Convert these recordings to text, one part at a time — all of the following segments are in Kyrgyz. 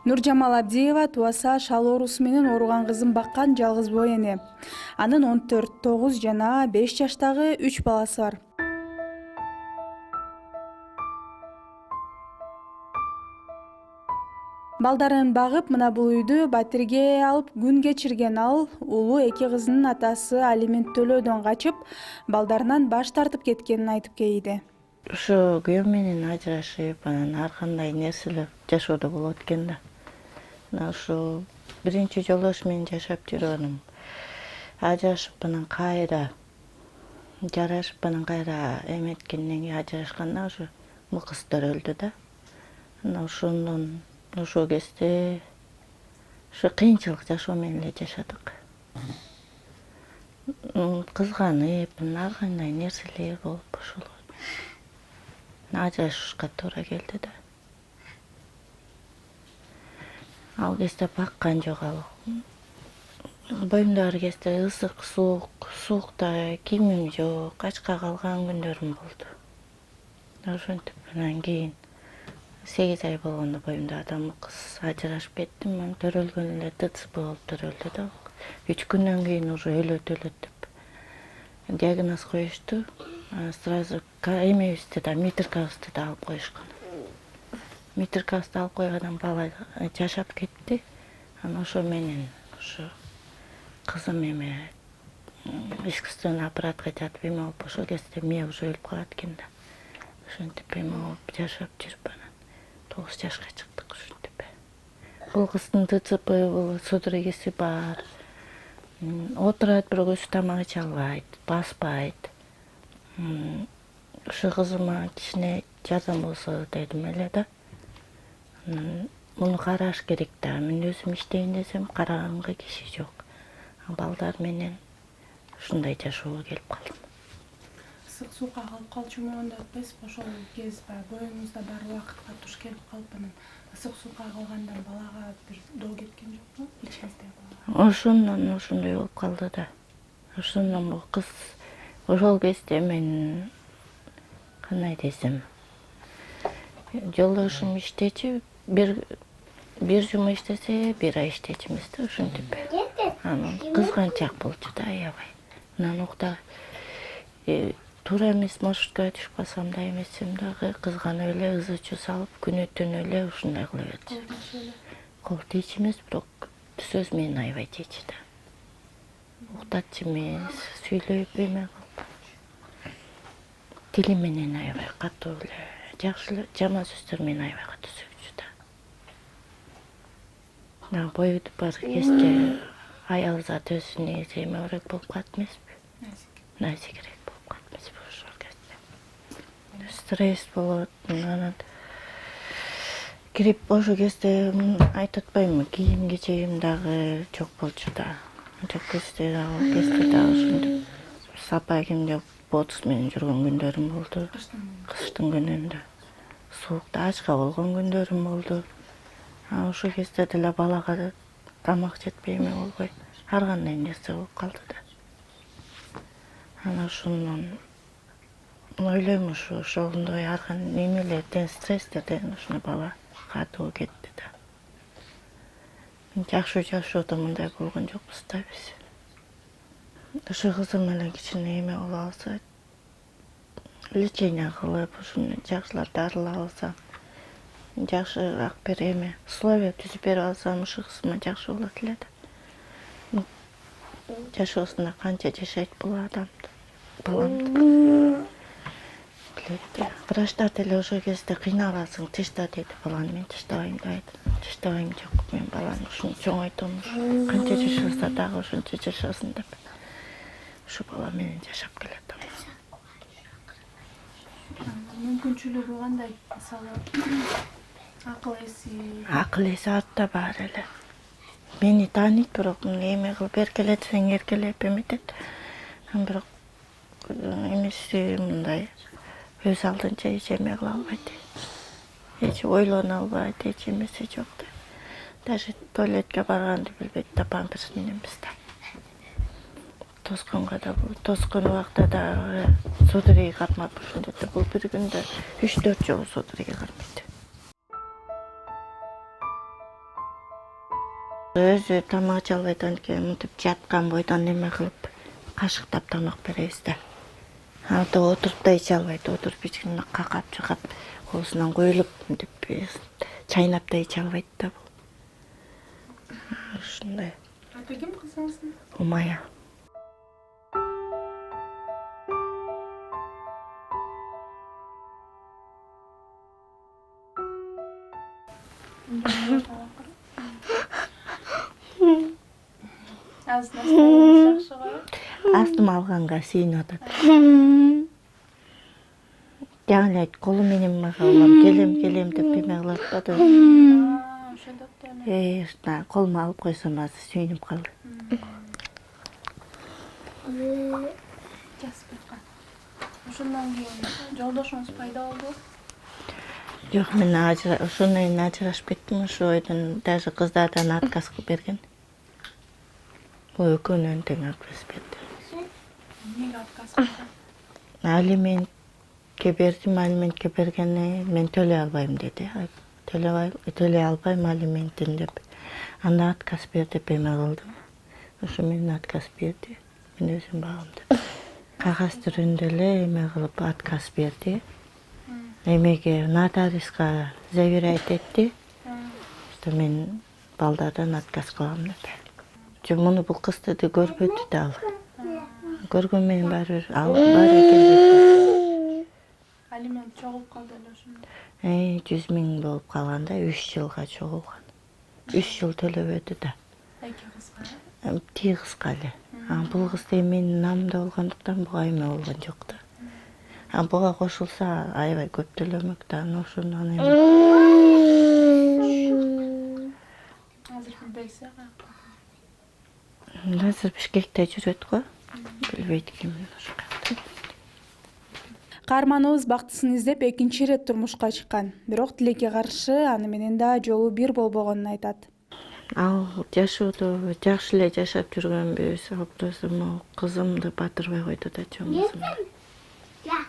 Нуржамал Абдиева туаса шал оорусу менен ооруган кызын баккан жалгыз боо эне. Анын 14, 9 жана 5 жаштагы 3 баласы бар. Балдарын багып, мына бул үйдү батирге алып күн кечирген ал улуу 2 кызынын атасы алимент төлөөдөн качып, балдарынан баш тартып кеткенин айтып кейди. Ошо күйөөм менен ажырашып, анан ар кандай нерселер жашоодо болот экен да. Ошо биринчи жолу ош менен жашап жүргөнүм. Ажырашып анан кайра жарашып анан кайра эметкенден кийин ажырашканда ошо бул кыз төрөлдү да. Анан ошондон ошол кезде ошо кыйынчылык жашоо менен эле жашадык. Кызганып, ар кандай нерселер болуп ошол ажырашышка туура келди да. Ал кезде баккан жок ал. Боюмда ар кезде ысык, суукта кийимим жок, ачка калган күндөрүм болду. Ошентип анан кийин 8 ай болгондо боюмда адам кыз ажырашып кеттим. Мен төрөлгөн эле ДЦП болуп төрөлдү да. 3 күндөн кийин уже өлөт деп диагноз коюшту. Сразу эмебизди да, метрикабызды да алып коюшкан. Метрикабызды алып койгондон бала жашап кетти. Анан ошо менен ошо кызым эме искусственный аппаратка жатып эме болуп ошол кезде мээ уже өлүп калат экен да. Ошентип эме болуп жашап жүрүп анан 9 жашка чыктык ушинтип. Бул кыздын ДЦП, бул судорогиси бар. Отурат, бирок өзү тамак иче албайт, баспайт. Ошо кызыма кичине жардам болсо дедим эле да. Муну караш керек да. Мен өзүм иштейин десем, караганга киши жок. Балдар менен ушундай жашоого келип калдым. Ысык суукка калып калчу болгондо атпайсызбы? Ошол кез боюңузда бар убакытка туш келип калып анан ысык суукка калгандан балага бир доо кеткен жокпу? Ичиңизде бала. Ошондон ошондой болуп калды да. Ошондон бул кыз ошол кезде мен кандай десем, жолдошум иштечи, бир жума иштесе, 1 ай иштечүмүз да, ошентип. Анан кызганчак болчу да, аябай. Анан укта туура эмес маршруткага түшүп калсам да эмесем дагы кызганып эле ызы чуу салып, күнү түнү эле ушундай кыла берчү. Кол тийчү эмес, бирок сөз менен аябай тийчү да. Уктатчу эмес, сүйлөп эме кылып. Тили менен аябай катуу эле, жакшы жаман сөздөр менен аябай катуу сөйлөчү да. Боюду бар кезде аял зат өзү негизи эмебирээк болуп калат эмеспи? Назикирээк болуп калат эмеспи ошол кезде? Стресс болот, анан кирип ошол кезде айтып атпаймынбы, кийим кечегим дагы жок болчу да. Жок кезде дагы ушинтип сапа кийимде ботус менен жүргөн күндөрүм болду. Кыштын күнүндө. Суукта ачка болгон күндөрүм болду. Ошол кезде деле балага тамак жетпей эме болбой, ар кандай нерсе болуп калды да. Анан ошондон ойлойм ошондой ар кандай эмелерден, стресстерден ушуну бала катуу кетти да. Жакшы жашоодо мындай болгон жокпуз да биз. Ошо кызым эле кичине эме боло алса, лечение кылып, ушуну жакшылап дарылап алсам, жакшыраак бир эме условия түзүп берип алсам, ушу кызыма жакшы болот эле да. Жашоосунда канча жашайт бул адамды, баламды. Врачтар деле ошол кезде кыйналасың, тышта дейт баланы. Мен тыштабайм да айттым. Тыштабайм жок, мен баланы ушуну чоңойтом. Канча жашаса дагы ошончо жашасын деп. Ушу бала менен жашап келатам. Мүмкүнчүлүгү кандай? Мисалы, акыл эси артта баары эле. Мени тааныйт, бирок эме кылып эркелетсең эркелеп эметет. Бирок эмеси мындай өз алдынча эч эме кыла албайт. Эч ойлоно албайт, эч эмеси жок да. Даже туалетке барганды билбейт да, памперс мененбиз да. Тосконго да тоскон убакта да судороги кармап ушундай да. Бул бир күндө 3-4 жолу судороги кармайт. Өзү тамак иче албайт анткени мынтип жаткан бойдон неме кылып кашыктап тамак беребиз да. Ата отуруп да иче албайт. Отуруп ичкенде какап чыкап коосунан коюлуп мынтип чайнап да иче албайт да бул. Ушундай. Аты ким кызыңыздын? Умая. Астын жакшы. Астым алганга сүйүнүп атат. Жаңы эле колу менен мага улам келем деп эме кылып атпады. Ошондоп да эме. Ушуна колума алып койсом азыр сүйүнүп калды. Жасбек. Ошондон кийин жолдошуңуз пайда болду. Жок, мен ошондон кийин ажырашып кеттим. Ошо бойдон даже кыздардан отказ берген. Ой, экөөнөн тең отказ берди. Эмнеге отказ берди? Алиментке бердим, алиментке бергенде мен төлөй албайм деди. Төлөй албайм алиментин деп. Анда отказ бер деп эме кылдым. Ошо менен отказ берди. Мен өзүм багам деп. Кагаз түрүндө эле эме кылып отказ берди. Эмеге нотариуска заверять этти. Что мен балдардан отказ кылам деп. Муну бул кызды көрбөдү да ал. Көргөн менен баары экен. Алимент чогулуп калды эле ошондо. 100 000 болуп калган да 3 жылга чогулган. 3 жыл төлөбөдү да. Эки кызга. Тиги кызга эле. Бул кыз да менин намымда болгондуктан буга эме болгон жок да. Буга кошулса аябай көп төлөмөк да, ошондон эме. Азыр билбейсиз каякта? Азыр Бишкекте жүрөт го. Билбейт экенмин ошо каякта. Каарманыбыз бактысын издеп экинчи ирет турмушка чыккан. Бирок тилекке каршы аны менен да жолу бир болбогонун айтат. Ал жашоодо жакшы эле жашап жүргөнбүз. Просто кызымды батырбай койду да чоң кызым.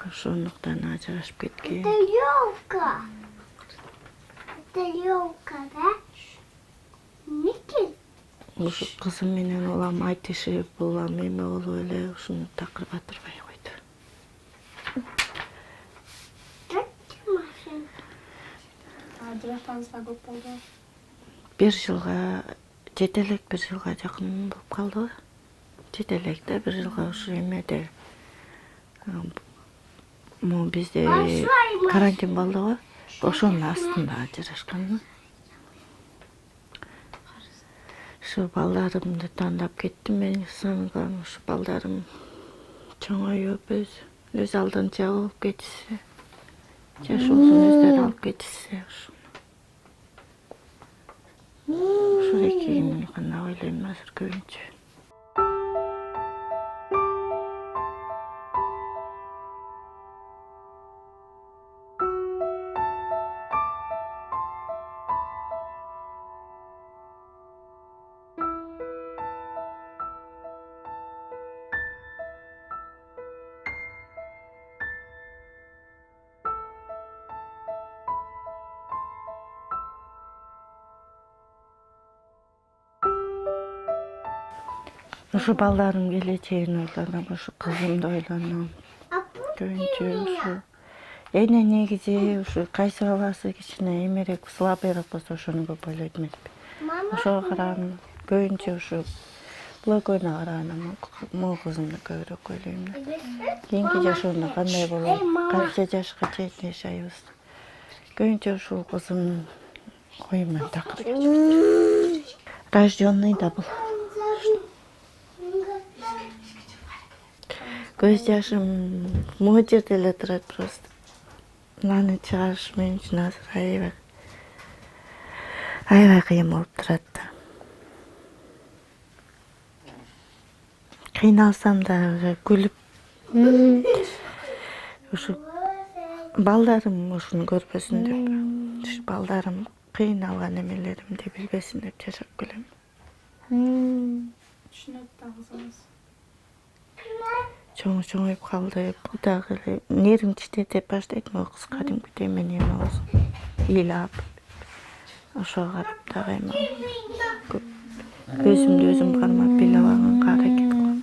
Ошондуктан ажырашып кеткен. Это елка, да? Ники? Ушу кызым менен улам айтышып, улам эме болуп эле ушуну такыр батырбай койду. Машина. Ажырашканыңызга көп болду. 1 жылга жете элек, 1 жылга жакын болуп калды. Жете элек да 1 жылга ушу эмеде. Бизде карантин болду го. Ошонун астында ажырашканмын. Ушу балдарымды тандап кеттим мен санаган. Ушу балдарым чоңоюп өз алдынча болуп кетишсе. Жашоосун өздөрү алып кетишсе ушу. Ушул экиин гана ойлойм азыр көбүнчө. Ушу балдарым келечегин ойлоном, ушу кызымды ойлоном. Көбүнчө ушу эне негизи ушу кайсы баласы кичине эмерээк, слабыйраак болсо ошону көп ойлойт эмеспи. Ошого караганда көбүнчө ушу бул экөөнү караганда могу кызымды көбүрөөк ойлойм да. Кийинки жашоомда кандай болот, канча жашка чейин жашайбыз. Көбүнчө ушул кызым коюман такыр кечип. Рождённый да бул. Көз жашым могу жерде эле турат просто. Аны чыгарыш мен үчүн азыр аябай кыйын болуп турат да. Кыйналсам да күлүп. Ушу балдарым ушуну көрбөсүн деп. Ушу балдарым кыйналган эмелеримди билбесин деп жашап келем. Түшүнөт да кызыңыз. Чоңоюп калды. Бул дагы эле нервим титетип баштайт. Могу кыз кадимкидей эме болсун. Ыйлап. Ошого карап дагы эме көп. Өзүмдү өзүм кармап бийлеп алганга аракет кылам.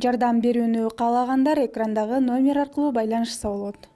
Жардам берүүнү каалагандар экрандагы номер аркылуу байланышса болот.